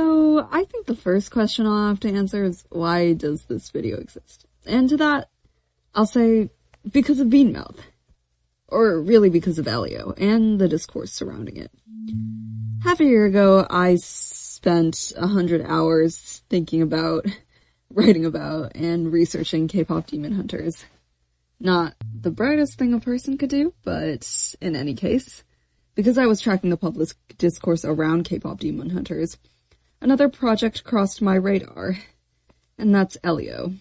So, I think the first question I'll have to answer is, why does this video exist? And to that, I'll say, because of Beanmouth. Or really because of Elio, and the discourse surrounding it. Half a year ago, I spent 100 hours thinking about, writing about, and researching K-pop demon hunters. Not the brightest thing a person could do, but in any case, because I was tracking the public discourse around K-pop demon hunters, another project crossed my radar, and that's Elio.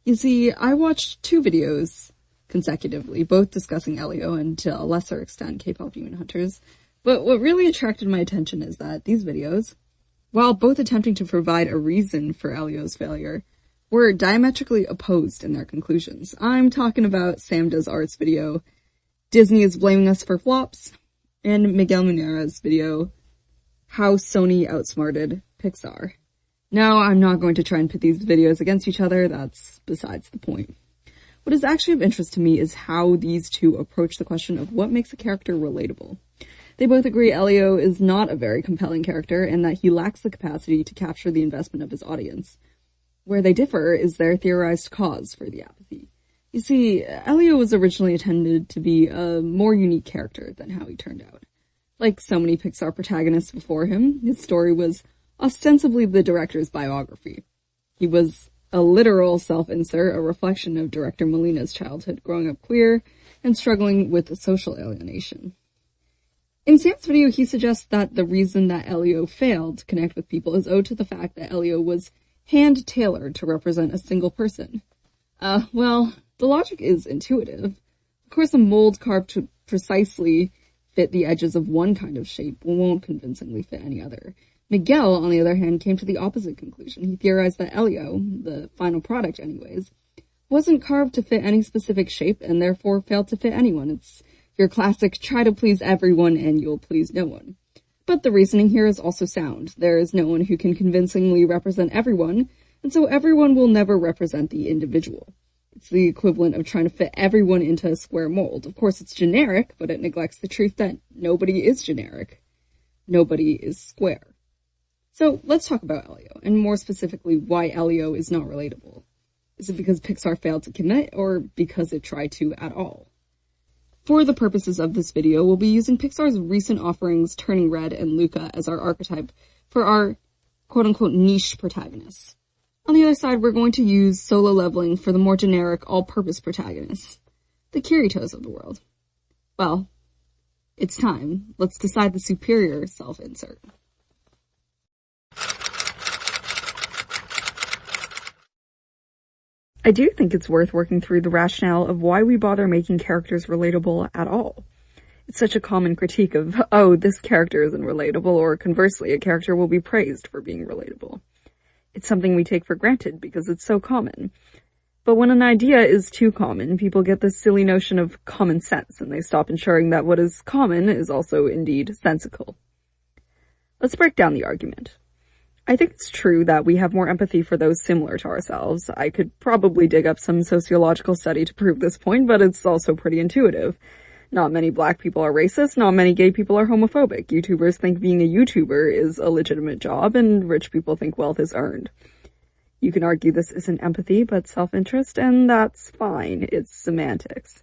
You see, I watched 2 videos consecutively, both discussing Elio and to a lesser extent K-pop demon hunters, but what really attracted my attention is that these videos, while both attempting to provide a reason for Elio's failure, were diametrically opposed in their conclusions. I'm talking about Sam Does Art's video, Disney is Blaming Us for Flops, and Miguel Munera's video, How Sony Outsmarted Pixar. Now, I'm not going to try and pit these videos against each other, that's besides the point. What is actually of interest to me is how these two approach the question of what makes a character relatable. They both agree Elio is not a very compelling character and that he lacks the capacity to capture the investment of his audience. Where they differ is their theorized cause for the apathy. You see, Elio was originally intended to be a more unique character than how he turned out. Like so many Pixar protagonists before him, his story was ostensibly the director's biography. He was a literal self-insert, a reflection of director Molina's childhood growing up queer and struggling with social alienation. In Sam's video, he suggests that the reason that Elio failed to connect with people is owed to the fact that Elio was hand-tailored to represent a single person. Well, the logic is intuitive. Of course, a mold carved to precisely fit the edges of one kind of shape won't convincingly fit any other. Miguel, on the other hand, came to the opposite conclusion. He theorized that Elio, the final product anyways, wasn't carved to fit any specific shape and therefore failed to fit anyone. It's your classic try to please everyone and you'll please no one. But the reasoning here is also sound. There is no one who can convincingly represent everyone, and so everyone will never represent the individual. It's the equivalent of trying to fit everyone into a square mold. Of course, it's generic, but it neglects the truth that nobody is generic. Nobody is square. So let's talk about Elio, and more specifically, why Elio is not relatable. Is it because Pixar failed to commit, or because it tried to at all? For the purposes of this video, we'll be using Pixar's recent offerings Turning Red and Luca as our archetype for our quote-unquote niche protagonists. On the other side, we're going to use Solo Leveling for the more generic, all-purpose protagonists, the Kiritos of the world. Well, it's time. Let's decide the superior self-insert. I do think it's worth working through the rationale of why we bother making characters relatable at all. It's such a common critique of, oh, this character isn't relatable, or conversely, a character will be praised for being relatable. It's something we take for granted because it's so common. But when an idea is too common, people get this silly notion of common sense, and they stop ensuring that what is common is also indeed sensical. Let's break down the argument. I think it's true that we have more empathy for those similar to ourselves. I could probably dig up some sociological study to prove this point, but it's also pretty intuitive. Not many black people are racist, not many gay people are homophobic. YouTubers think being a YouTuber is a legitimate job, and rich people think wealth is earned. You can argue this isn't empathy, but self-interest, and that's fine. It's semantics.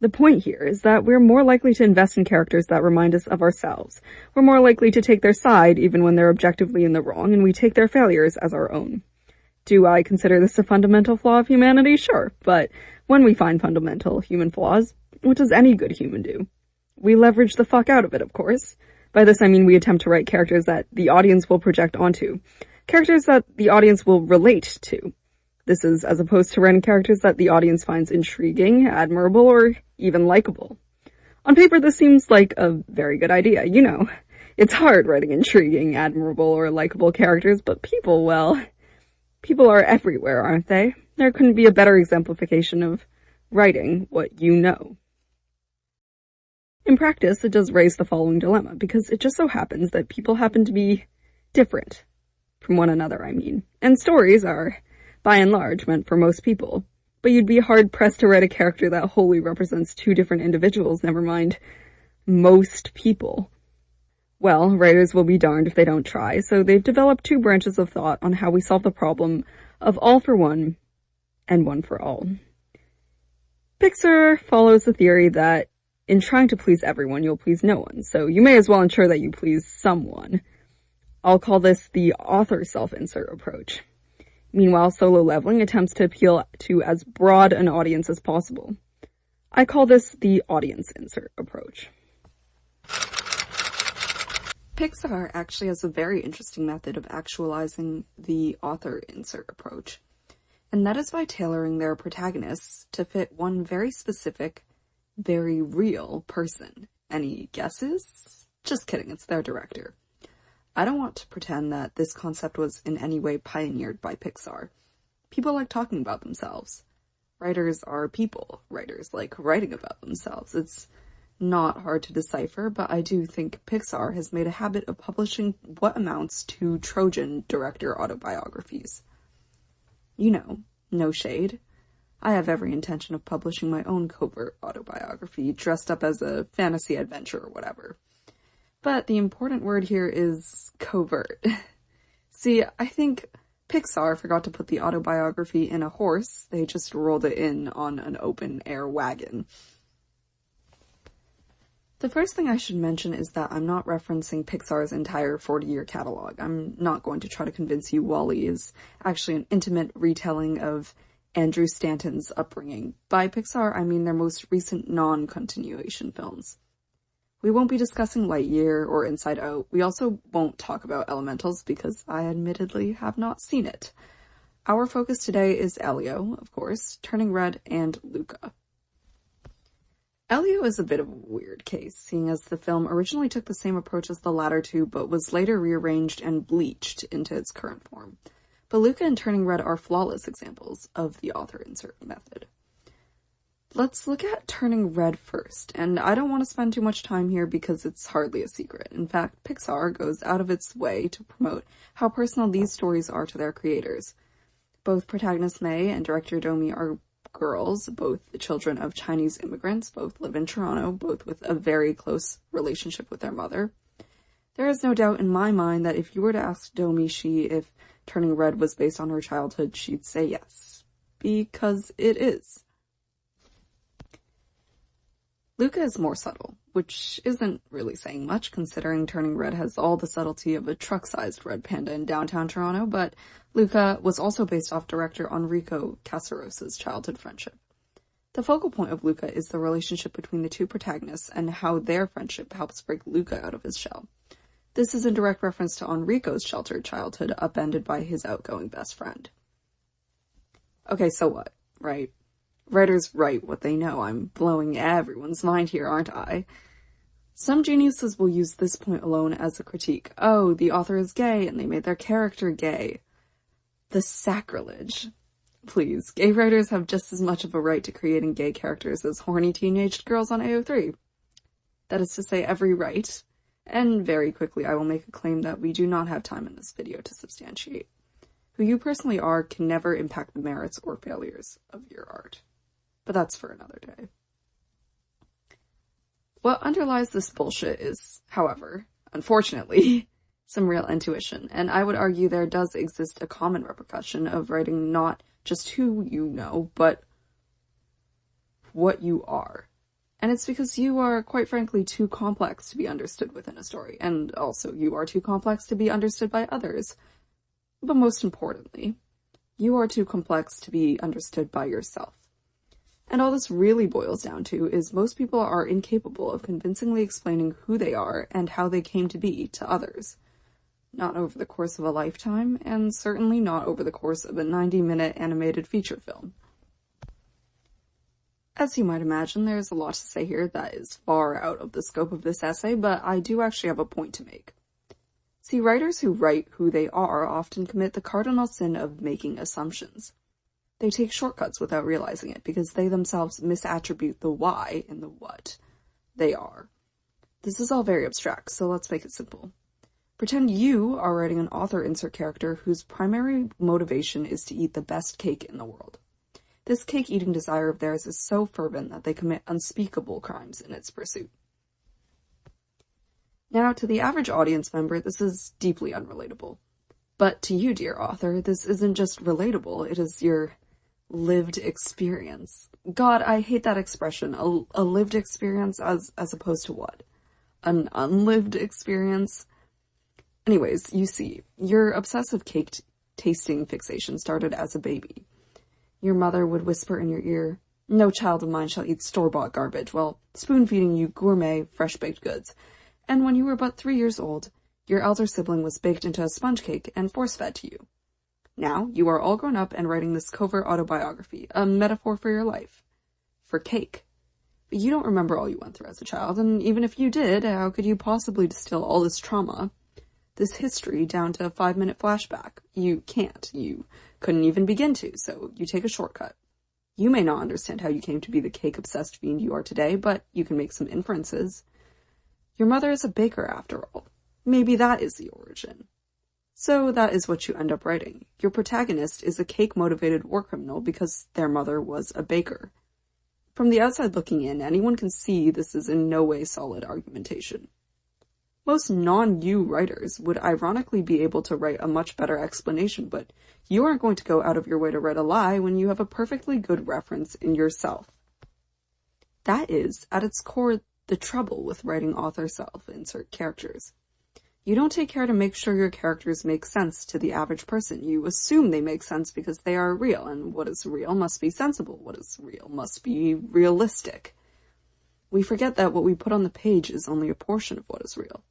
The point here is that we're more likely to invest in characters that remind us of ourselves. We're more likely to take their side even when they're objectively in the wrong, and we take their failures as our own. Do I consider this a fundamental flaw of humanity? Sure, but when we find fundamental human flaws, what does any good human do? We leverage the fuck out of it, of course. By this I mean we attempt to write characters that the audience will project onto. Characters that the audience will relate to. This is as opposed to writing characters that the audience finds intriguing, admirable, or even likable. On paper, this seems like a very good idea, you know. It's hard writing intriguing, admirable, or likable characters, but people, well, people are everywhere, aren't they? There couldn't be a better exemplification of writing what you know. In practice, it does raise the following dilemma, because it just so happens that people happen to be different from one another, I mean. And stories are, by and large, meant for most people. But you'd be hard-pressed to write a character that wholly represents two different individuals, never mind most people. Well, writers will be darned if they don't try, so they've developed two branches of thought on how we solve the problem of all for one and one for all. Pixar follows the theory that in trying to please everyone, you'll please no one, so you may as well ensure that you please someone. I'll call this the author self-insert approach. Meanwhile, Solo Leveling attempts to appeal to as broad an audience as possible. I call this the audience insert approach. Pixar actually has a very interesting method of actualizing the author insert approach, and that is by tailoring their protagonists to fit one very specific, very real person. Any guesses? Just kidding, it's their director. I don't want to pretend that this concept was in any way pioneered by Pixar. People like talking about themselves. Writers are people. Writers like writing about themselves. It's not hard to decipher, but I do think Pixar has made a habit of publishing what amounts to Trojan director autobiographies. You know, no shade. I have every intention of publishing my own covert autobiography, dressed up as a fantasy adventure or whatever. But the important word here is covert. See, I think Pixar forgot to put the autobiography in a horse, they just rolled it in on an open-air wagon. The first thing I should mention is that I'm not referencing Pixar's entire 40-year catalog. I'm not going to try to convince you WALL-E is actually an intimate retelling of Andrew Stanton's upbringing. By Pixar, I mean their most recent non-continuation films. We won't be discussing Lightyear or Inside Out. We also won't talk about Elementals because I admittedly have not seen it. Our focus today is Elio, of course, Turning Red, and Luca. Elio is a bit of a weird case, seeing as the film originally took the same approach as the latter two, but was later rearranged and bleached into its current form. But Luca and Turning Red are flawless examples of the author insert method. Let's look at Turning Red first, and I don't want to spend too much time here because it's hardly a secret. In fact, Pixar goes out of its way to promote how personal these stories are to their creators. Both protagonist May and director Domi are girls, both the children of Chinese immigrants, both live in Toronto, both with a very close relationship with their mother. There is no doubt in my mind that if you were to ask Domi if Turning Red was based on her childhood, she'd say yes. Because it is. Luca is more subtle, which isn't really saying much considering Turning Red has all the subtlety of a truck-sized red panda in downtown Toronto, but Luca was also based off director Enrico Casarosa's childhood friendship. The focal point of Luca is the relationship between the two protagonists and how their friendship helps break Luca out of his shell. This is in direct reference to Enrico's sheltered childhood upended by his outgoing best friend. Okay, so what, right? Writers write what they know. I'm blowing everyone's mind here, aren't I? Some geniuses will use this point alone as a critique. Oh, the author is gay, and they made their character gay. The sacrilege. Please, gay writers have just as much of a right to creating gay characters as horny teenage girls on AO3. That is to say, every right. And very quickly I will make a claim that we do not have time in this video to substantiate. Who you personally are can never impact the merits or failures of your art. But that's for another day. What underlies this bullshit is, however, unfortunately, some real intuition, and I would argue there does exist a common repercussion of writing not just who you know, but what you are. And it's because you are, quite frankly, too complex to be understood within a story, and also you are too complex to be understood by others. But most importantly, you are too complex to be understood by yourself. And all this really boils down to is most people are incapable of convincingly explaining who they are and how they came to be to others. Not over the course of a lifetime, and certainly not over the course of a 90-minute animated feature film. As you might imagine, there's a lot to say here that is far out of the scope of this essay, but I do actually have a point to make. See, writers who write who they are often commit the cardinal sin of making assumptions. They take shortcuts without realizing it because they themselves misattribute the why in the what they are. This is all very abstract, so let's make it simple. Pretend you are writing an author insert character whose primary motivation is to eat the best cake in the world. This cake-eating desire of theirs is so fervent that they commit unspeakable crimes in its pursuit. Now, to the average audience member, this is deeply unrelatable. But to you, dear author, this isn't just relatable, it is your lived experience. God, I hate that expression. A lived experience as opposed to what? An unlived experience? Anyways, you see, your obsessive cake tasting fixation started as a baby. Your mother would whisper in your ear, "No child of mine shall eat store-bought garbage," while spoon-feeding you gourmet, fresh-baked goods. And when you were but 3 years old, your elder sibling was baked into a sponge cake and force-fed to you. Now, you are all grown up and writing this covert autobiography, a metaphor for your life. For cake. But you don't remember all you went through as a child, and even if you did, how could you possibly distill all this trauma, this history, down to a 5-minute flashback? You can't. You couldn't even begin to, so you take a shortcut. You may not understand how you came to be the cake-obsessed fiend you are today, but you can make some inferences. Your mother is a baker, after all. Maybe that is the origin. So that is what you end up writing. Your protagonist is a cake-motivated war criminal because their mother was a baker. From the outside looking in, anyone can see this is in no way solid argumentation. Most non-you writers would ironically be able to write a much better explanation, but you aren't going to go out of your way to write a lie when you have a perfectly good reference in yourself. That is, at its core, the trouble with writing author self-insert characters. You don't take care to make sure your characters make sense to the average person. You assume they make sense because they are real, and what is real must be sensible. What is real must be realistic. We forget that what we put on the page is only a portion of what is real.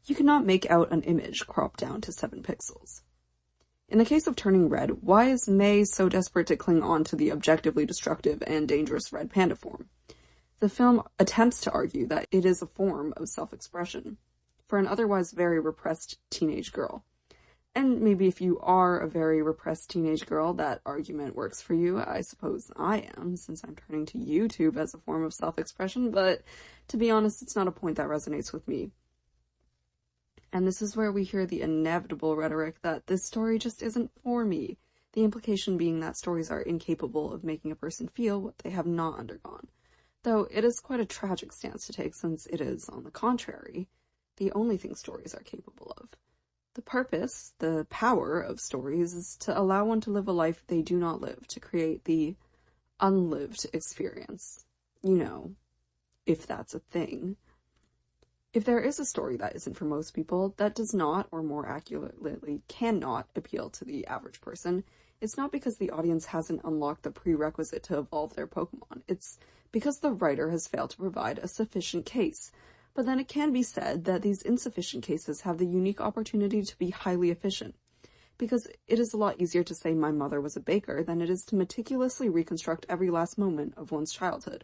You cannot make out an image cropped down to 7 pixels. In the case of Turning Red, why is May so desperate to cling on to the objectively destructive and dangerous red panda form? The film attempts to argue that it is a form of self-expression for an otherwise very repressed teenage girl. And maybe if you are a very repressed teenage girl, that argument works for you. I suppose I am, since I'm turning to YouTube as a form of self-expression, but to be honest, it's not a point that resonates with me. And this is where we hear the inevitable rhetoric that this story just isn't for me, the implication being that stories are incapable of making a person feel what they have not undergone. Though it is quite a tragic stance to take, since it is, on the contrary, the only thing stories are capable of. The purpose, the power of stories is to allow one to live a life they do not live, to create the unlived experience. You know, if that's a thing. If there is a story that isn't for most people, that does not, or more accurately, cannot appeal to the average person, it's not because the audience hasn't unlocked the prerequisite to evolve their Pokemon. It's because the writer has failed to provide a sufficient case. But then it can be said that these insufficient cases have the unique opportunity to be highly efficient, because it is a lot easier to say my mother was a baker than it is to meticulously reconstruct every last moment of one's childhood.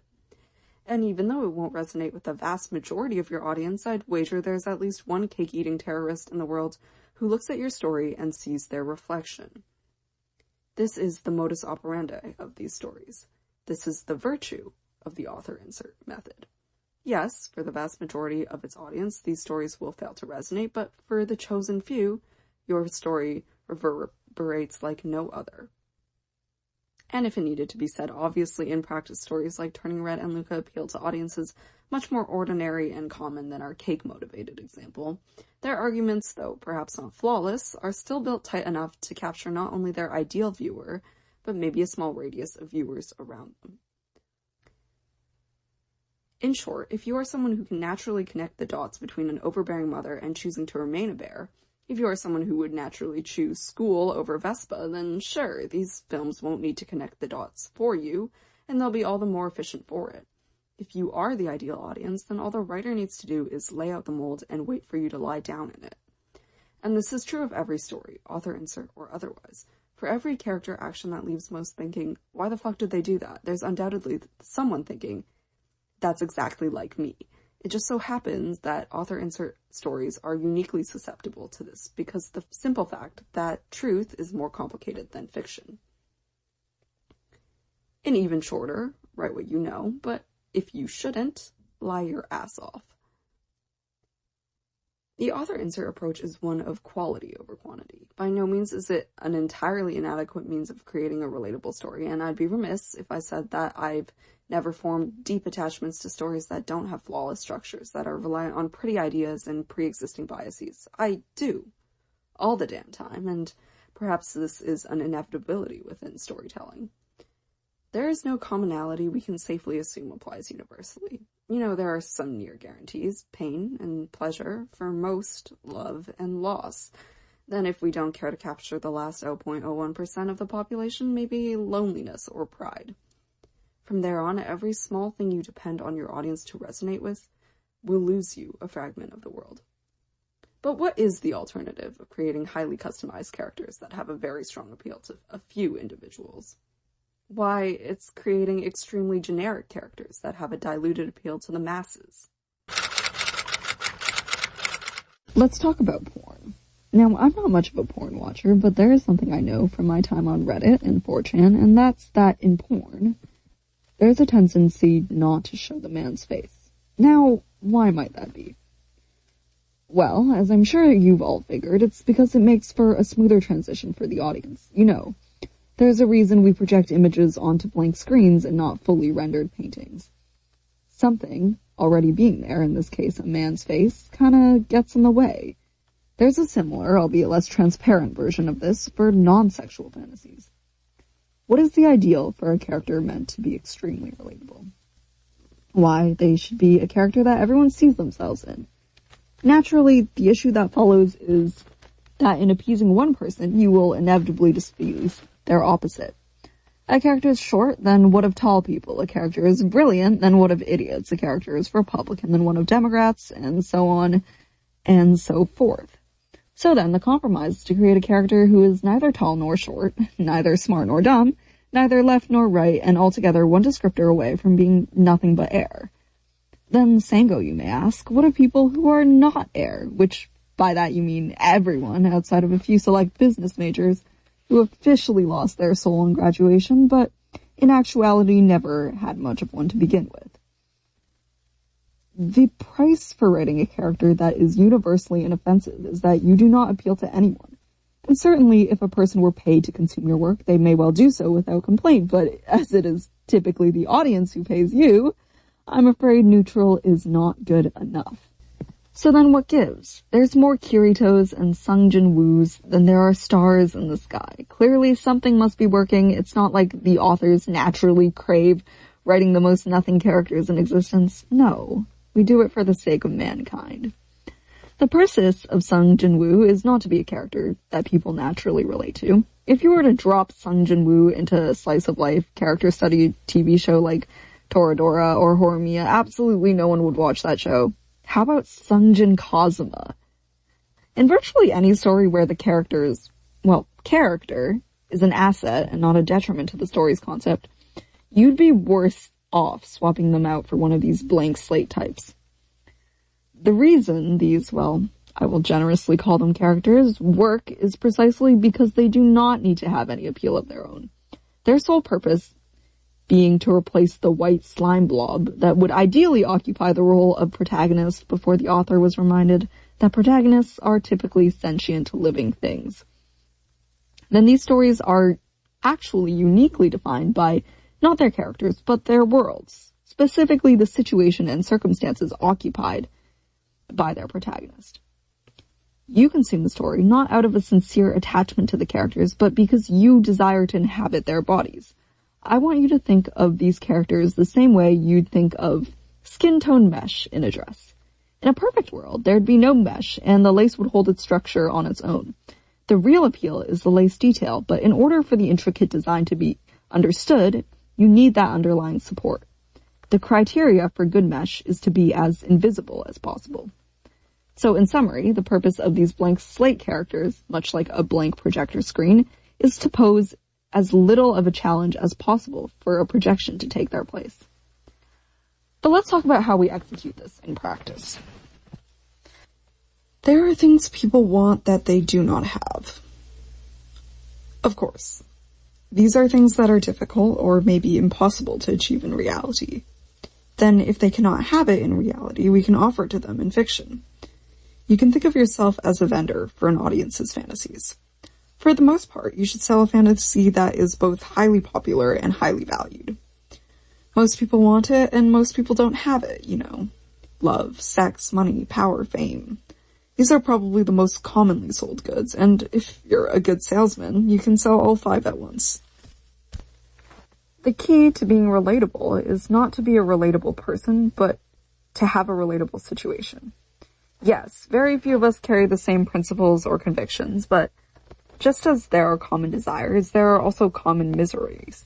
And even though it won't resonate with the vast majority of your audience, I'd wager there's at least one cake-eating terrorist in the world who looks at your story and sees their reflection. This is the modus operandi of these stories. This is the virtue of the author insert method. Yes, for the vast majority of its audience, these stories will fail to resonate, but for the chosen few, your story reverberates like no other. And if it needed to be said, obviously in practice, stories like Turning Red and Luca appeal to audiences much more ordinary and common than our cake-motivated example. Their arguments, though perhaps not flawless, are still built tight enough to capture not only their ideal viewer, but maybe a small radius of viewers around them. In short, if you are someone who can naturally connect the dots between an overbearing mother and choosing to remain a bear, if you are someone who would naturally choose school over Vespa, then sure, these films won't need to connect the dots for you, and they'll be all the more efficient for it. If you are the ideal audience, then all the writer needs to do is lay out the mold and wait for you to lie down in it. And this is true of every story, author insert or otherwise. For every character action that leaves most thinking, why the fuck did they do that? There's undoubtedly someone thinking, that's exactly like me. It just so happens that author insert stories are uniquely susceptible to this because the simple fact that truth is more complicated than fiction. And even shorter, write what you know, but if you shouldn't, lie your ass off. The author insert approach is one of quality over quantity. By no means is it an entirely inadequate means of creating a relatable story, and I'd be remiss if I said that I've never form deep attachments to stories that don't have flawless structures, that are reliant on pretty ideas and pre-existing biases. I do. All the damn time, and perhaps this is an inevitability within storytelling. There is no commonality we can safely assume applies universally. There are some near guarantees, pain and pleasure, for most, love and loss. Then if we don't care to capture the last 0.01% of the population, maybe loneliness or pride. From there on, every small thing you depend on your audience to resonate with will lose you a fragment of the world. But what is the alternative of creating highly customized characters that have a very strong appeal to a few individuals? Why, it's creating extremely generic characters that have a diluted appeal to the masses. Let's talk about porn. Now, I'm not much of a porn watcher, but there is something I know from my time on Reddit and 4chan, and that's that in porn, there's a tendency not to show the man's face. Now, why might that be? Well, as I'm sure you've all figured, it's because it makes for a smoother transition for the audience. There's a reason we project images onto blank screens and not fully rendered paintings. Something, already being there, in this case a man's face, kinda gets in the way. There's a similar, albeit less transparent version of this for non-sexual fantasies. What is the ideal for a character meant to be extremely relatable? Why, they should be a character that everyone sees themselves in. Naturally, the issue that follows is that in appeasing one person, you will inevitably displease their opposite. A character is short, then what of tall people? A character is brilliant, then what of idiots? A character is Republican, then what of Democrats? And so on and so forth. So then, the compromise is to create a character who is neither tall nor short, neither smart nor dumb, neither left nor right, and altogether one descriptor away from being nothing but air. Then, Sango, you may ask, what of people who are not air? Which, by that you mean everyone, outside of a few select business majors, who officially lost their soul in graduation, but in actuality never had much of one to begin with. The price for writing a character that is universally inoffensive is that you do not appeal to anyone. And certainly, if a person were paid to consume your work, they may well do so without complaint, but as it is typically the audience who pays you, I'm afraid neutral is not good enough. So then what gives? There's more Kiritos and Sung Jin-woos than there are stars in the sky. Clearly something must be working. It's not like the authors naturally crave writing the most nothing characters in existence. No. We do it for the sake of mankind. The purpose of Sung Jin-woo is not to be a character that people naturally relate to. If you were to drop Sung Jin-woo into a slice-of-life character study TV show like Toradora or Horimiya, absolutely no one would watch that show. How about Sungjin Kazuma? In virtually any story where the character is an asset and not a detriment to the story's concept, you'd be worse off swapping them out for one of these blank slate types. The reason these, I will generously call them characters, work is precisely because they do not need to have any appeal of their own. Their sole purpose being to replace the white slime blob that would ideally occupy the role of protagonist before the author was reminded that protagonists are typically sentient living things. Then these stories are actually uniquely defined by not their characters, but their worlds, specifically the situation and circumstances occupied by their protagonist. You consume the story not out of a sincere attachment to the characters, but because you desire to inhabit their bodies. I want you to think of these characters the same way you'd think of skin tone mesh in a dress. In a perfect world, there'd be no mesh, and the lace would hold its structure on its own. The real appeal is the lace detail, but in order for the intricate design to be understood, you need that underlying support. The criteria for good mesh is to be as invisible as possible. So in summary, the purpose of these blank slate characters, much like a blank projector screen, is to pose as little of a challenge as possible for a projection to take their place. But let's talk about how we execute this in practice. There are things people want that they do not have. Of course. These are things that are difficult or maybe impossible to achieve in reality. Then, if they cannot have it in reality, we can offer it to them in fiction. You can think of yourself as a vendor for an audience's fantasies. For the most part, you should sell a fantasy that is both highly popular and highly valued. Most people want it, and most people don't have it, Love, sex, money, power, fame. These are probably the most commonly sold goods, and if you're a good salesman, you can sell all 5 at once. The key to being relatable is not to be a relatable person, but to have a relatable situation. Yes, very few of us carry the same principles or convictions, but just as there are common desires, there are also common miseries.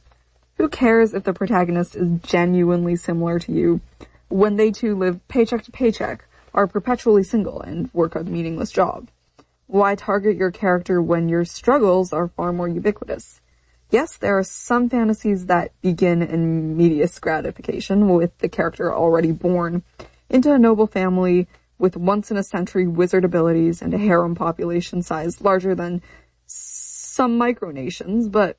Who cares if the protagonist is genuinely similar to you when they too live paycheck to paycheck, are perpetually single, and work a meaningless job? Why target your character when your struggles are far more ubiquitous? Yes, there are some fantasies that begin in immediate gratification, with the character already born into a noble family with once-in-a-century wizard abilities and a harem population size larger than some micronations, but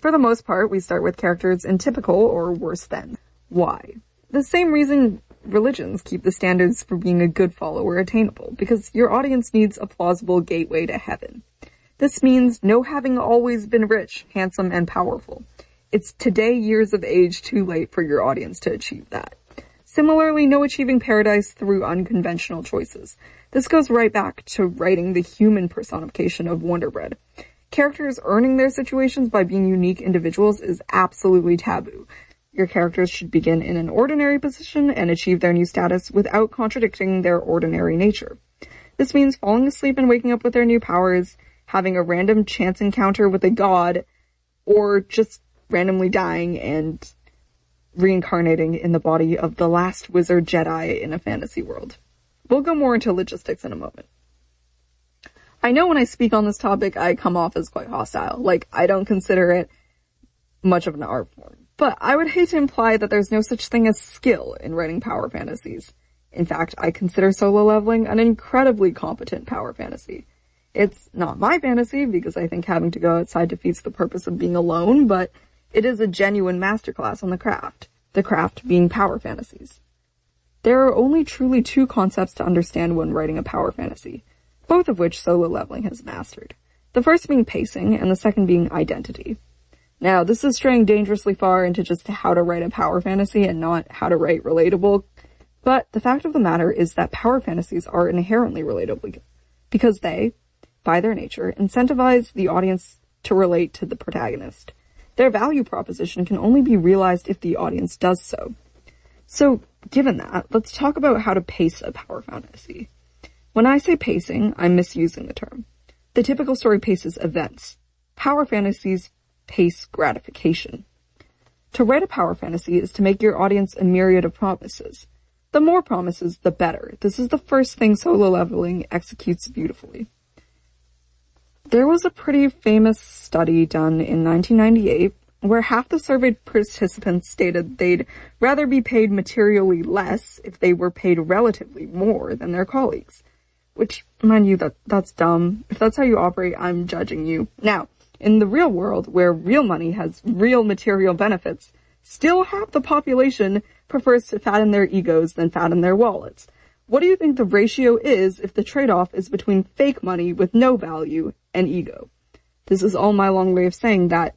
for the most part, we start with characters in typical or worse than. Why? The same reason religions keep the standards for being a good follower attainable, because your audience needs a plausible gateway to heaven. This means no having always been rich, handsome, and powerful. It's today years of age too late for your audience to achieve that. Similarly, no achieving paradise through unconventional choices. This goes right back to writing the human personification of Wonder Bread. Characters earning their situations by being unique individuals is absolutely taboo. Your characters should begin in an ordinary position and achieve their new status without contradicting their ordinary nature. This means falling asleep and waking up with their new powers, having a random chance encounter with a god, or just randomly dying and reincarnating in the body of the last wizard Jedi in a fantasy world. We'll go more into logistics in a moment. I know when I speak on this topic, I come off as quite hostile. I don't consider it much of an art form. But I would hate to imply that there's no such thing as skill in writing power fantasies. In fact, I consider solo leveling an incredibly competent power fantasy. It's not my fantasy, because I think having to go outside defeats the purpose of being alone, but it is a genuine masterclass on the craft being power fantasies. There are only truly 2 concepts to understand when writing a power fantasy, both of which solo leveling has mastered. The first being pacing, and the second being identity. Now, this is straying dangerously far into just how to write a power fantasy and not how to write relatable, but the fact of the matter is that power fantasies are inherently relatable, because they, by their nature, incentivize the audience to relate to the protagonist. Their value proposition can only be realized if the audience does so. So, given that, let's talk about how to pace a power fantasy. When I say pacing, I'm misusing the term. The typical story paces events. Power fantasies pace gratification. To write a power fantasy is to make your audience a myriad of promises. The more promises, the better. This is the first thing solo leveling executes beautifully. There was a pretty famous study done in 1998 where half the surveyed participants stated they'd rather be paid materially less if they were paid relatively more than their colleagues. Which, mind you, that's dumb. If that's how you operate, I'm judging you. Now, in the real world, where real money has real material benefits, still half the population prefers to fatten their egos than fatten their wallets. What do you think the ratio is if the trade-off is between fake money with no value and ego? This is all my long way of saying that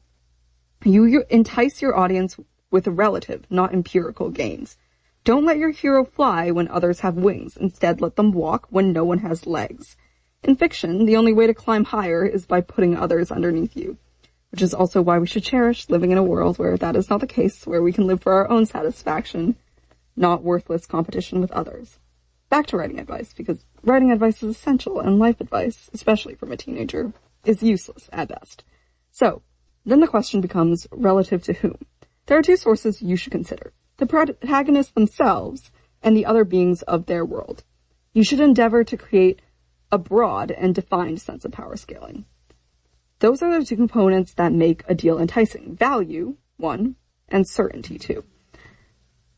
you entice your audience with relative, not empirical gains. Don't let your hero fly when others have wings. Instead, let them walk when no one has legs. In fiction, the only way to climb higher is by putting others underneath you, which is also why we should cherish living in a world where that is not the case, where we can live for our own satisfaction, not worthless competition with others. Back to writing advice, because writing advice is essential, and life advice, especially from a teenager, is useless at best. So, then the question becomes, relative to whom? There are 2 sources you should consider: the protagonists themselves and the other beings of their world. You should endeavor to create a broad and defined sense of power scaling. Those are the 2 components that make a deal enticing: value, 1, and certainty, 2.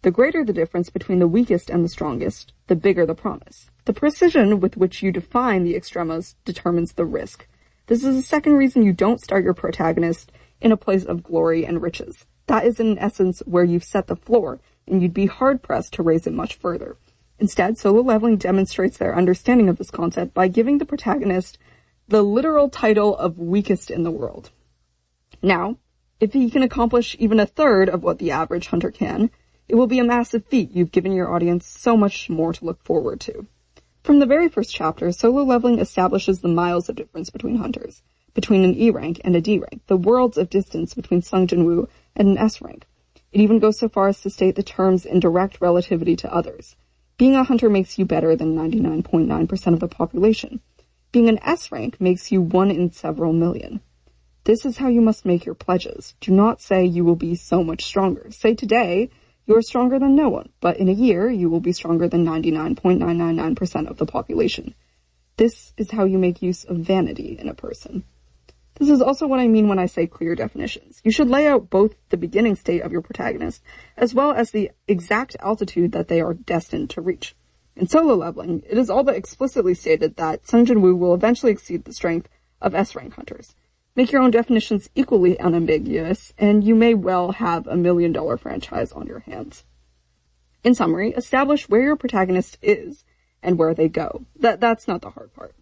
The greater the difference between the weakest and the strongest, the bigger the promise. The precision with which you define the extremos determines the risk. This is the second reason you don't start your protagonist in a place of glory and riches. That is in essence where you've set the floor, and you'd be hard-pressed to raise it much further. Instead, solo leveling demonstrates their understanding of this concept by giving the protagonist the literal title of weakest in the world. Now, if he can accomplish even a third of what the average hunter can, It will be a massive feat. You've given your audience so much more to look forward to. From the very first chapter, solo leveling establishes the miles of difference between hunters, between an E rank and a D rank, the worlds of distance between Sung Jin-woo and an S rank. It even goes so far as to state the terms in direct relativity to others. Being a hunter makes you better than 99.9% of the population. Being an S rank makes you one in several million. This is how you must make your pledges. Do not say you will be so much stronger. Say today, you are stronger than no one, but in a year, you will be stronger than 99.999% of the population. This is how you make use of vanity in a person. This is also what I mean when I say clear definitions. You should lay out both the beginning state of your protagonist, as well as the exact altitude that they are destined to reach. In solo leveling, it is all but explicitly stated that Sung Jin-woo will eventually exceed the strength of S-rank hunters. Make your own definitions equally unambiguous, and you may well have $1 million franchise on your hands. In summary, establish where your protagonist is and where they go. That's not the hard part.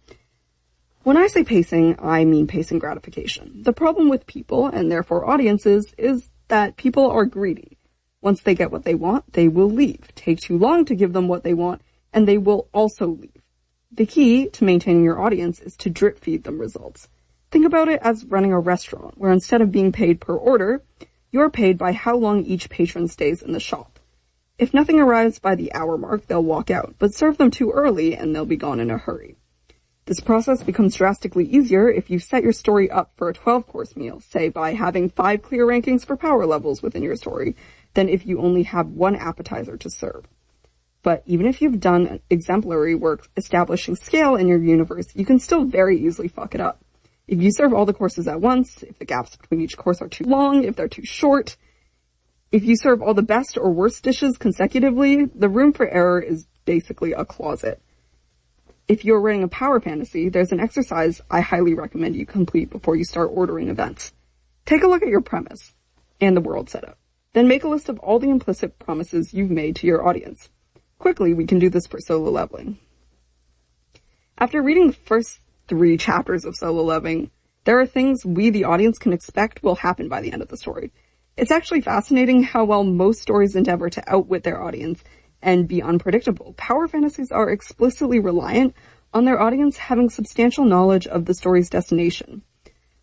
When I say pacing, I mean pacing gratification. The problem with people, and therefore audiences, is that people are greedy. Once they get what they want, they will leave. Take too long to give them what they want, and they will also leave. The key to maintaining your audience is to drip feed them results. Think about it as running a restaurant, where instead of being paid per order, you're paid by how long each patron stays in the shop. If nothing arrives by the hour mark, they'll walk out, but serve them too early and they'll be gone in a hurry. This process becomes drastically easier if you set your story up for a 12-course meal, say by having 5 clear rankings for power levels within your story, than if you only have 1 appetizer to serve. But even if you've done exemplary work establishing scale in your universe, you can still very easily fuck it up. If you serve all the courses at once, if the gaps between each course are too long, if they're too short, if you serve all the best or worst dishes consecutively, the room for error is basically a closet. If you're writing a power fantasy, there's an exercise I highly recommend you complete before you start ordering events. Take a look at your premise and the world setup. Then make a list of all the implicit promises you've made to your audience. Quickly, we can do this for solo leveling. After reading the first 3 chapters of solo leveling, there are things we, the audience, can expect will happen by the end of the story. It's actually fascinating how well most stories endeavor to outwit their audience and be unpredictable. Power fantasies are explicitly reliant on their audience having substantial knowledge of the story's destination.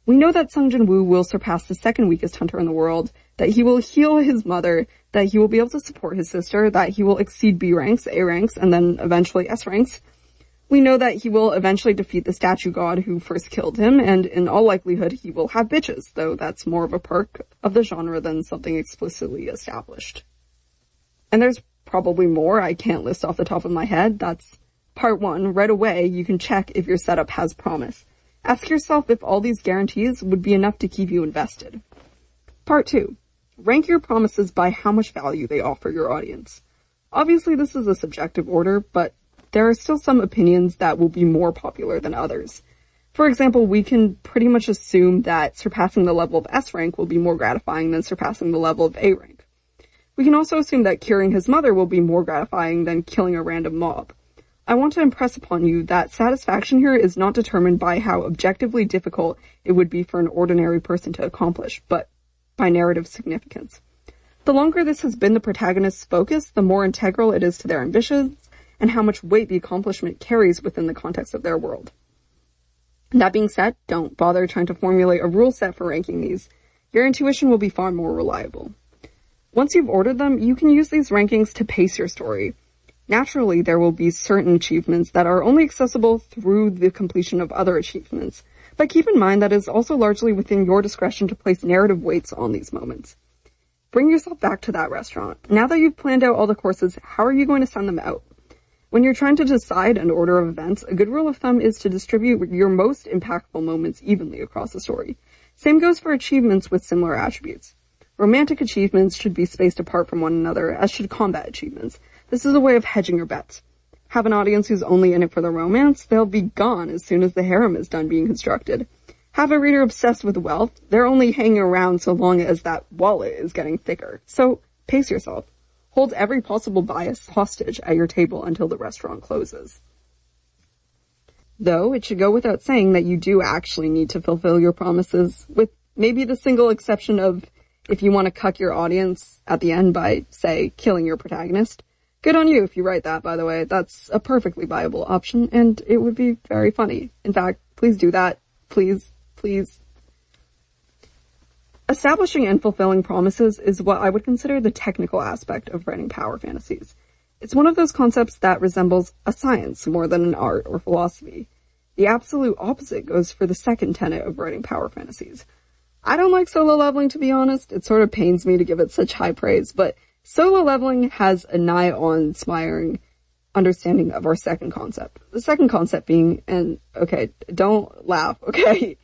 We know that Sung Jin-woo will surpass the second weakest hunter in the world, that he will heal his mother, that he will be able to support his sister, that he will exceed B ranks, A ranks, and then eventually S ranks. We know that he will eventually defeat the statue god who first killed him, and in all likelihood he will have bitches, though that's more of a perk of the genre than something explicitly established. And there's probably more I can't list off the top of my head. That's part 1. Right away, you can check if your setup has promise. Ask yourself if all these guarantees would be enough to keep you invested. Part 2. Rank your promises by how much value they offer your audience. Obviously, this is a subjective order, but there are still some opinions that will be more popular than others. For example, we can pretty much assume that surpassing the level of S rank will be more gratifying than surpassing the level of A rank. We can also assume that curing his mother will be more gratifying than killing a random mob. I want to impress upon you that satisfaction here is not determined by how objectively difficult it would be for an ordinary person to accomplish, but by narrative significance. The longer this has been the protagonist's focus, the more integral it is to their ambitions, and how much weight the accomplishment carries within the context of their world. That being said, don't bother trying to formulate a rule set for ranking these. Your intuition will be far more reliable. Once you've ordered them, you can use these rankings to pace your story. Naturally, there will be certain achievements that are only accessible through the completion of other achievements, but keep in mind that it is also largely within your discretion to place narrative weights on these moments. Bring yourself back to that restaurant. Now that you've planned out all the courses, how are you going to send them out? When you're trying to decide an order of events, a good rule of thumb is to distribute your most impactful moments evenly across the story. Same goes for achievements with similar attributes. Romantic achievements should be spaced apart from one another, as should combat achievements. This is a way of hedging your bets. Have an audience who's only in it for the romance, they'll be gone as soon as the harem is done being constructed. Have a reader obsessed with wealth, they're only hanging around so long as that wallet is getting thicker. So, pace yourself. Hold every possible bias hostage at your table until the restaurant closes. Though, it should go without saying that you do actually need to fulfill your promises, with maybe the single exception of if you want to cuck your audience at the end by, say, killing your protagonist, good on you if you write that, by the way. That's a perfectly viable option, and it would be very funny. In fact, please do that. Please, please. Establishing and fulfilling promises is what I would consider the technical aspect of writing power fantasies. It's one of those concepts that resembles a science more than an art or philosophy. The absolute opposite goes for the second tenet of writing power fantasies. I don't like solo leveling, to be honest. It sort of pains me to give it such high praise, but solo leveling has a nigh awe-inspiring understanding of our second concept. The second concept being, and okay, don't laugh, okay?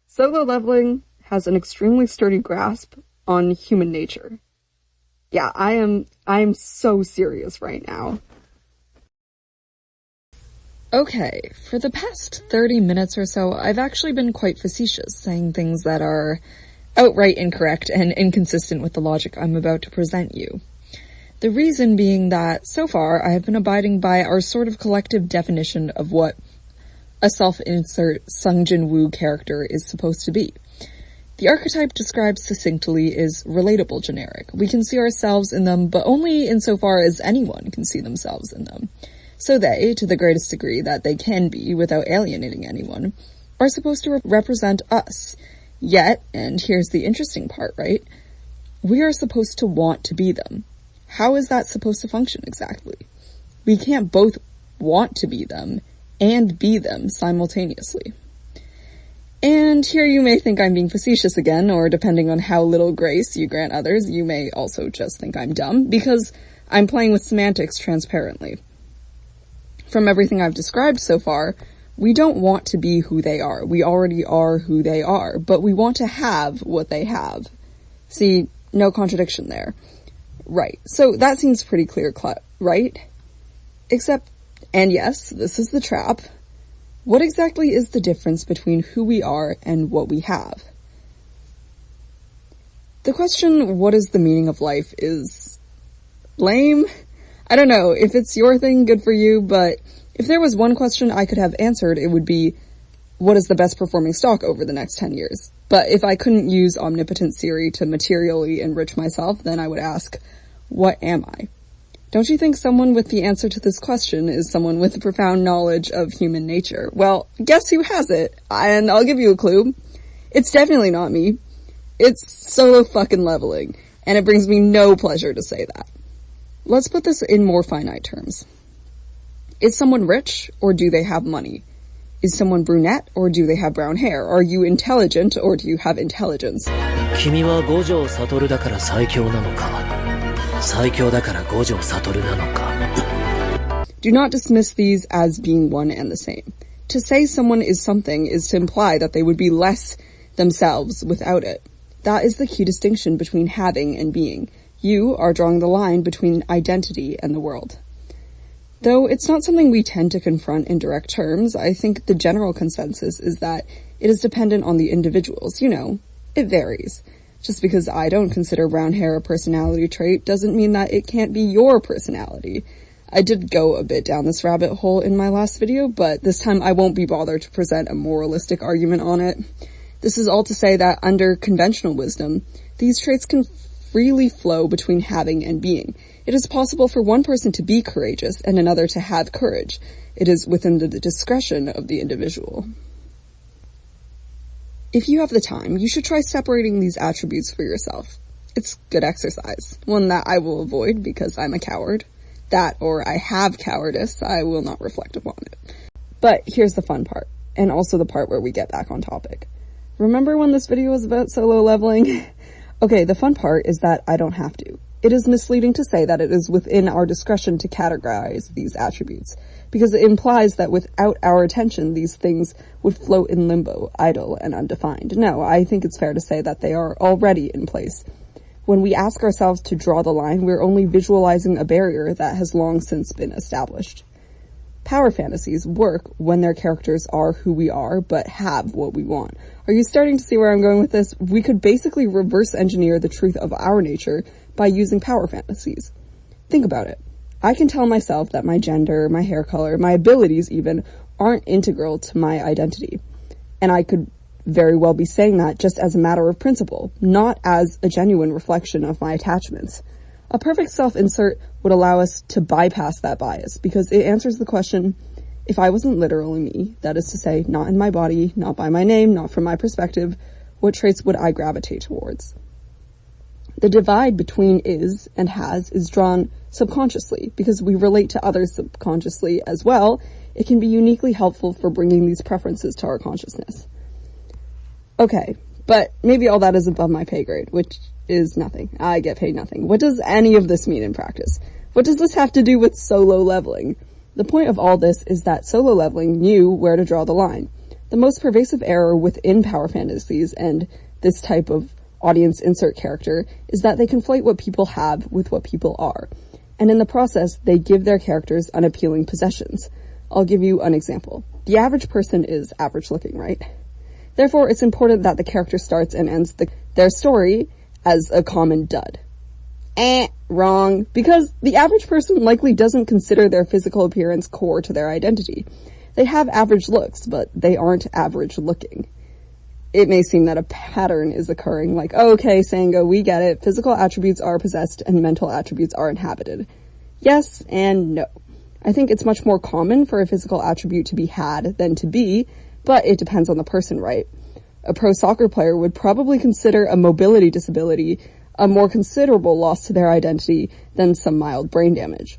Solo leveling has an extremely sturdy grasp on human nature. Yeah, I am so serious right now. Okay, for the past 30 minutes or so, I've actually been quite facetious, saying things that are outright incorrect and inconsistent with the logic I'm about to present you. The reason being that, so far, I have been abiding by our sort of collective definition of what a self-insert Sung Jin-woo character is supposed to be. The archetype described succinctly is relatable generic. We can see ourselves in them, but only insofar as anyone can see themselves in them. So they, to the greatest degree that they can be without alienating anyone, are supposed to represent us. Yet, and here's the interesting part, right? We are supposed to want to be them. How is that supposed to function exactly? We can't both want to be them and be them simultaneously. And here you may think I'm being facetious again, or depending on how little grace you grant others, you may also just think I'm dumb, because I'm playing with semantics transparently. From everything I've described so far, we don't want to be who they are. We already are who they are, but we want to have what they have. See, no contradiction there. Right. So that seems pretty clear-cut, right? Except, and yes, this is the trap. What exactly is the difference between who we are and what we have? The question, what is the meaning of life, is lame. I don't know, if it's your thing, good for you, but if there was one question I could have answered, it would be, what is the best performing stock over the next 10 years? But if I couldn't use omnipotent Siri to materially enrich myself, then I would ask, what am I? Don't you think someone with the answer to this question is someone with a profound knowledge of human nature? Well, guess who has it? And I'll give you a clue. It's definitely not me. It's solo fucking leveling, and it brings me no pleasure to say that. Let's put this in more finite terms. Is someone rich, or do they have money? Is someone brunette, or do they have brown hair? Are you intelligent, or do you have intelligence? 君は五条悟だから最強なのか最強だから五条悟なのか Do not dismiss these as being one and the same. To say someone is something is to imply that they would be less themselves without it. That is the key distinction between having and being. You are drawing the line between identity and the world. Though it's not something we tend to confront in direct terms, I think the general consensus is that it is dependent on the individuals. You know, it varies. Just because I don't consider brown hair a personality trait doesn't mean that it can't be your personality. I did go a bit down this rabbit hole in my last video, but this time I won't be bothered to present a moralistic argument on it. This is all to say that under conventional wisdom, these traits can freely flow between having and being. It is possible for one person to be courageous and another to have courage. It is within the discretion of the individual. If you have the time, you should try separating these attributes for yourself. It's good exercise, one that I will avoid because I'm a coward. That, or I have cowardice, I will not reflect upon it. But here's the fun part, and also the part where we get back on topic. Remember when this video was about solo leveling? Okay, the fun part is that I don't have to. It is misleading to say that it is within our discretion to categorize these attributes, because it implies that without our attention, these things would float in limbo, idle, and undefined. No, I think it's fair to say that they are already in place. When we ask ourselves to draw the line, we're only visualizing a barrier that has long since been established. Power fantasies work when their characters are who we are, but have what we want. Are you starting to see where I'm going with this? We could basically reverse engineer the truth of our nature by using power fantasies. Think about it. I can tell myself that my gender, my hair color, my abilities even, aren't integral to my identity. And I could very well be saying that just as a matter of principle, not as a genuine reflection of my attachments. A perfect self-insert would allow us to bypass that bias because it answers the question, if I wasn't literally me, that is to say, not in my body, not by my name, not from my perspective, what traits would I gravitate towards? The divide between is and has is drawn subconsciously because we relate to others subconsciously as well. It can be uniquely helpful for bringing these preferences to our consciousness. Okay, but maybe all that is above my pay grade, which is nothing. I get paid nothing. What does any of this mean in practice? What does this have to do with solo leveling? The point of all this is that solo leveling knew where to draw the line. The most pervasive error within power fantasies and this type of audience insert character is that they conflate what people have with what people are. And in the process, they give their characters unappealing possessions. I'll give you an example. The average person is average looking, right? Therefore, it's important that the character starts and ends their story as a common dud. Wrong. Because the average person likely doesn't consider their physical appearance core to their identity. They have average looks, but they aren't average looking. It may seem that a pattern is occurring, like, okay, Sango, we get it. Physical attributes are possessed and mental attributes are inhabited. Yes and no. I think it's much more common for a physical attribute to be had than to be, but it depends on the person, right? A pro soccer player would probably consider a mobility disability a more considerable loss to their identity than some mild brain damage.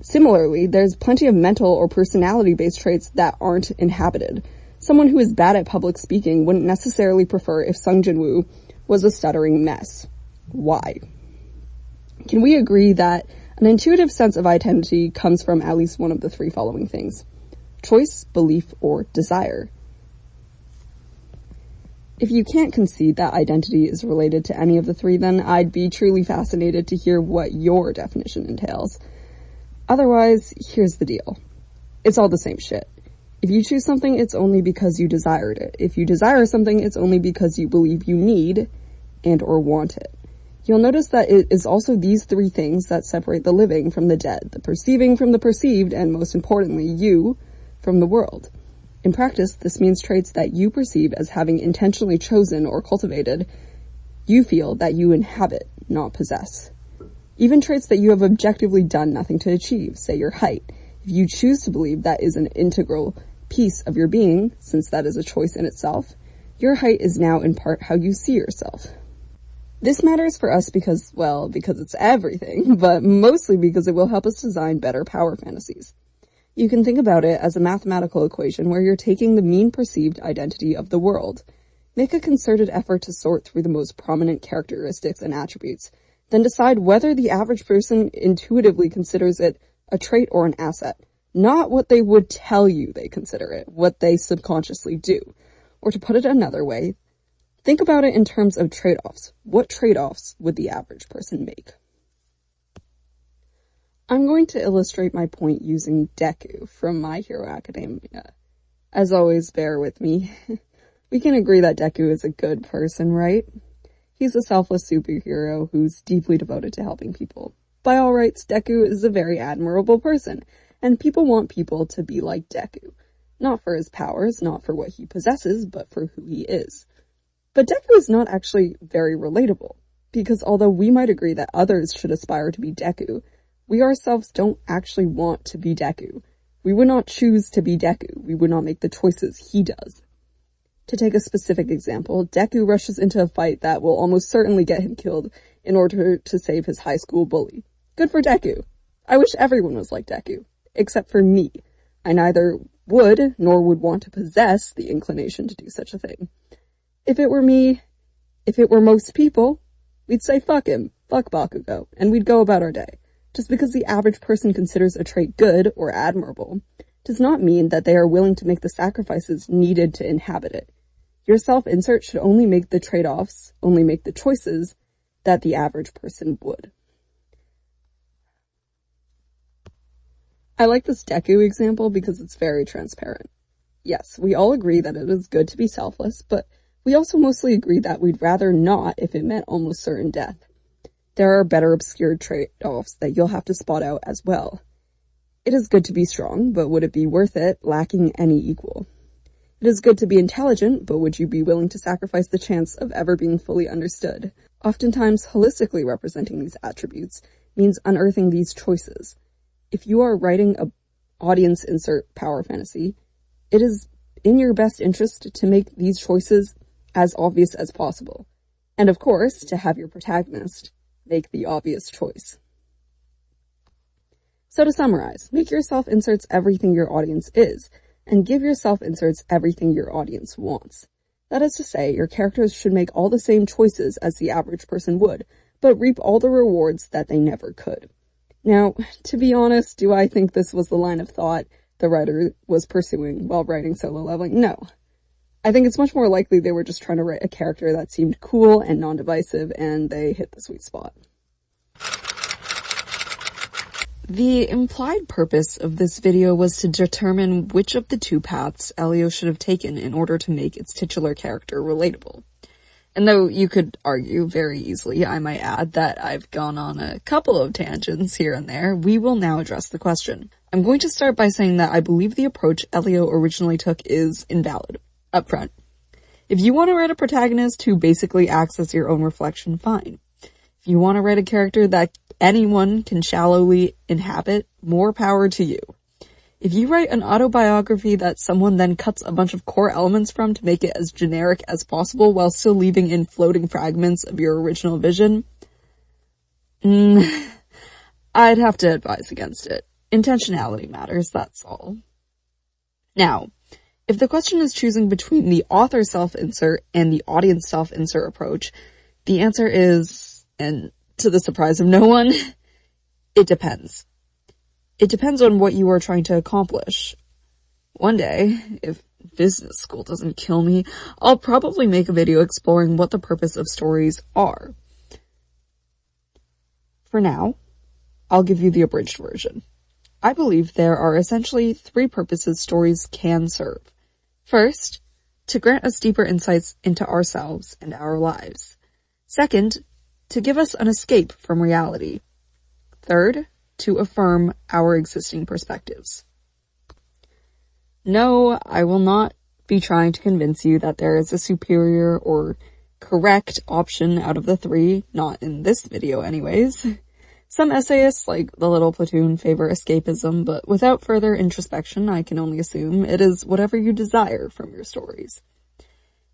Similarly, there's plenty of mental or personality-based traits that aren't inhabited. Someone who is bad at public speaking wouldn't necessarily prefer if Sung Jin-woo was a stuttering mess. Why? Can we agree that an intuitive sense of identity comes from at least one of the three following things? Choice, belief, or desire. If you can't concede that identity is related to any of the three, then I'd be truly fascinated to hear what your definition entails. Otherwise, here's the deal. It's all the same shit. If you choose something, it's only because you desired it. If you desire something, it's only because you believe you need and or want it. You'll notice that it is also these three things that separate the living from the dead, the perceiving from the perceived, and most importantly, you from the world. In practice, this means traits that you perceive as having intentionally chosen or cultivated, you feel that you inhabit, not possess. Even traits that you have objectively done nothing to achieve, say your height. If you choose to believe that is an integral piece of your being, since that is a choice in itself, your height is now in part how you see yourself. This matters for us because it's everything, but mostly because it will help us design better power fantasies. You can think about it as a mathematical equation where you're taking the mean perceived identity of the world. Make a concerted effort to sort through the most prominent characteristics and attributes, then decide whether the average person intuitively considers it a trait or an asset, not what they would tell you they consider it, what they subconsciously do. Or to put it another way, think about it in terms of trade-offs. What trade-offs would the average person make? I'm going to illustrate my point using Deku from My Hero Academia. As always, bear with me. We can agree that Deku is a good person, right? He's a selfless superhero who's deeply devoted to helping people. By all rights, Deku is a very admirable person, and people want people to be like Deku. Not for his powers, not for what he possesses, but for who he is. But Deku is not actually very relatable, because although we might agree that others should aspire to be Deku, we ourselves don't actually want to be Deku. We would not choose to be Deku. We would not make the choices he does. To take a specific example, Deku rushes into a fight that will almost certainly get him killed in order to save his high school bully. Good for Deku. I wish everyone was like Deku, except for me. I neither would nor would want to possess the inclination to do such a thing. If it were me, if it were most people, we'd say fuck him, fuck Bakugo, and we'd go about our day. Just because the average person considers a trait good or admirable does not mean that they are willing to make the sacrifices needed to inhabit it. Your self-insert should only make the trade-offs, only make the choices that the average person would. I like this Deku example because it's very transparent. Yes, we all agree that it is good to be selfless, but we also mostly agree that we'd rather not if it meant almost certain death. There are better obscured trade-offs that you'll have to spot out as well. It is good to be strong, but would it be worth it, lacking any equal? It is good to be intelligent, but would you be willing to sacrifice the chance of ever being fully understood? Oftentimes, holistically representing these attributes means unearthing these choices. If you are writing a audience insert power fantasy, it is in your best interest to make these choices as obvious as possible. And of course, to have your protagonist make the obvious choice. So to summarize, make your self-inserts everything your audience is, and give your self-inserts everything your audience wants. That is to say, your characters should make all the same choices as the average person would, but reap all the rewards that they never could. Now, to be honest, do I think this was the line of thought the writer was pursuing while writing Solo Leveling? No. I think it's much more likely they were just trying to write a character that seemed cool and non-divisive, and they hit the sweet spot. The implied purpose of this video was to determine which of the two paths Elio should have taken in order to make its titular character relatable. And though you could argue very easily, I might add, that I've gone on a couple of tangents here and there, we will now address the question. I'm going to start by saying that I believe the approach Elio originally took is invalid, up front. If you want to write a protagonist who basically acts as your own reflection, fine. If you want to write a character that anyone can shallowly inhabit, more power to you. If you write an autobiography that someone then cuts a bunch of core elements from to make it as generic as possible while still leaving in floating fragments of your original vision, I'd have to advise against it. Intentionality matters, that's all. Now, if the question is choosing between the author self-insert and the audience self-insert approach, the answer is, and to the surprise of no one, it depends. It depends on what you are trying to accomplish. One day, if business school doesn't kill me, I'll probably make a video exploring what the purpose of stories are. For now, I'll give you the abridged version. I believe there are essentially three purposes stories can serve. First, to grant us deeper insights into ourselves and our lives. Second, to give us an escape from reality. Third, to affirm our existing perspectives. No, I will not be trying to convince you that there is a superior or correct option out of the three, not in this video anyways. Some essayists, like The Little Platoon, favor escapism, but without further introspection, I can only assume it is whatever you desire from your stories.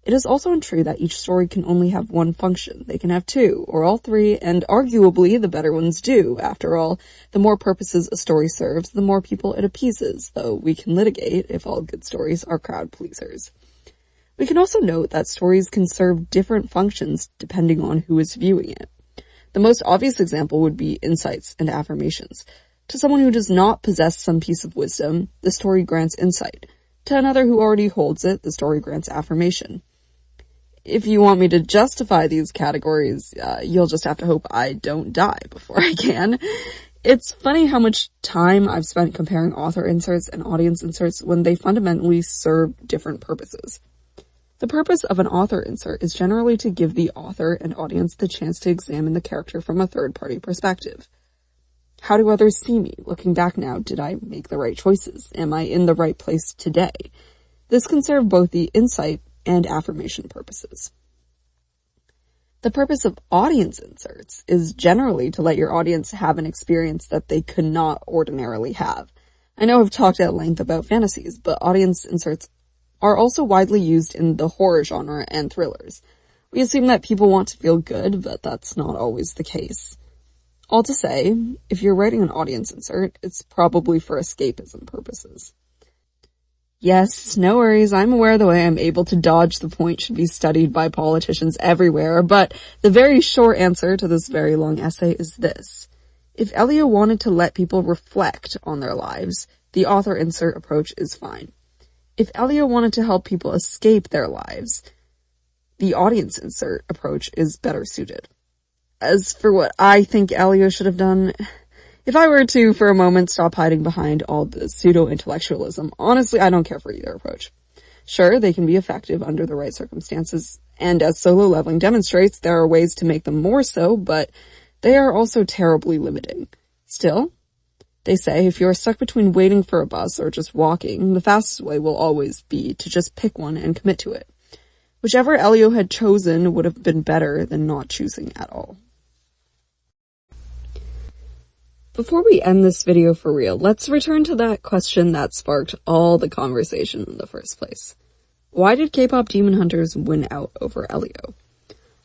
It is also untrue that each story can only have one function. They can have two, or all three, and arguably the better ones do. After all, the more purposes a story serves, the more people it appeases, though we can litigate if all good stories are crowd pleasers. We can also note that stories can serve different functions depending on who is viewing it. The most obvious example would be insights and affirmations. To someone who does not possess some piece of wisdom, the story grants insight. To another who already holds it, the story grants affirmation. If you want me to justify these categories, you'll just have to hope I don't die before I can. It's funny how much time I've spent comparing author inserts and audience inserts when they fundamentally serve different purposes. The purpose of an author insert is generally to give the author and audience the chance to examine the character from a third-party perspective. How do others see me? Looking back now, did I make the right choices? Am I in the right place today? This can serve both the insight and affirmation purposes. The purpose of audience inserts is generally to let your audience have an experience that they could not ordinarily have. I know I've talked at length about fantasies, but audience inserts are also widely used in the horror genre and thrillers. We assume that people want to feel good, but that's not always the case. All to say, if you're writing an audience insert, it's probably for escapism purposes. Yes, no worries, I'm aware the way I'm able to dodge the point should be studied by politicians everywhere, but the very short answer to this very long essay is this. If Elio wanted to let people reflect on their lives, the author insert approach is fine. If Elio wanted to help people escape their lives, the audience insert approach is better suited. As for what I think Elio should have done, if I were to, for a moment, stop hiding behind all the pseudo-intellectualism, honestly, I don't care for either approach. Sure, they can be effective under the right circumstances, and as Solo Leveling demonstrates, there are ways to make them more so, but they are also terribly limiting. Still, They say if you are stuck between waiting for a bus or just walking, the fastest way will always be to just pick one and commit to it. Whichever Elio had chosen would have been better than not choosing at all. Before we end this video for real, let's return to that question that sparked all the conversation in the first place. Why did K-pop Demon Hunters win out over Elio?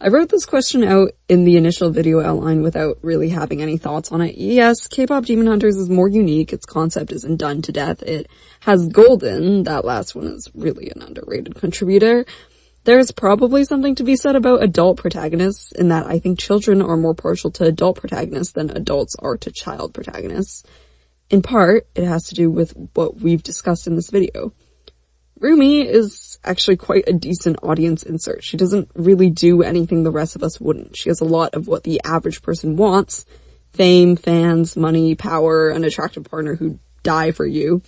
I wrote this question out in the initial video outline without really having any thoughts on it. Yes, K-pop Demon Hunters is more unique, its concept isn't done to death, it has Golden, that last one is really an underrated contributor. There's probably something to be said about adult protagonists, in that I think children are more partial to adult protagonists than adults are to child protagonists. In part, it has to do with what we've discussed in this video. Rumi is actually quite a decent audience insert. She doesn't really do anything the rest of us wouldn't. She has a lot of what the average person wants. Fame, fans, money, power, an attractive partner who'd die for you.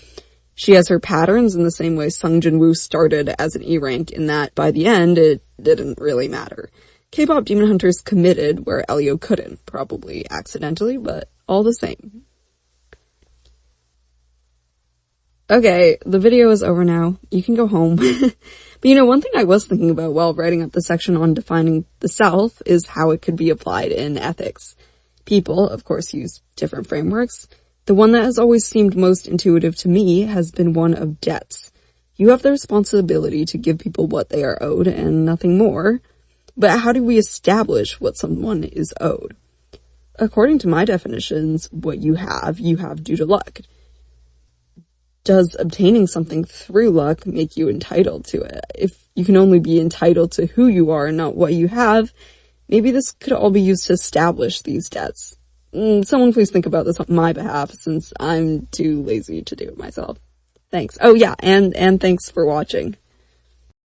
She has her patterns in the same way Sung Jin-woo started as an E-rank, in that by the end it didn't really matter. K-pop Demon Hunters committed where Elio couldn't, probably accidentally, but all the same. Okay, the video is over now. You can go home. But one thing I was thinking about while writing up the section on defining the self is how it could be applied in ethics. People, of course, use different frameworks. The one that has always seemed most intuitive to me has been one of debts. You have the responsibility to give people what they are owed and nothing more. But how do we establish what someone is owed? According to my definitions, what you have due to luck. Does obtaining something through luck make you entitled to it? If you can only be entitled to who you are and not what you have, maybe this could all be used to establish these debts. Someone please think about this on my behalf, since I'm too lazy to do it myself. Thanks. Oh yeah, and thanks for watching.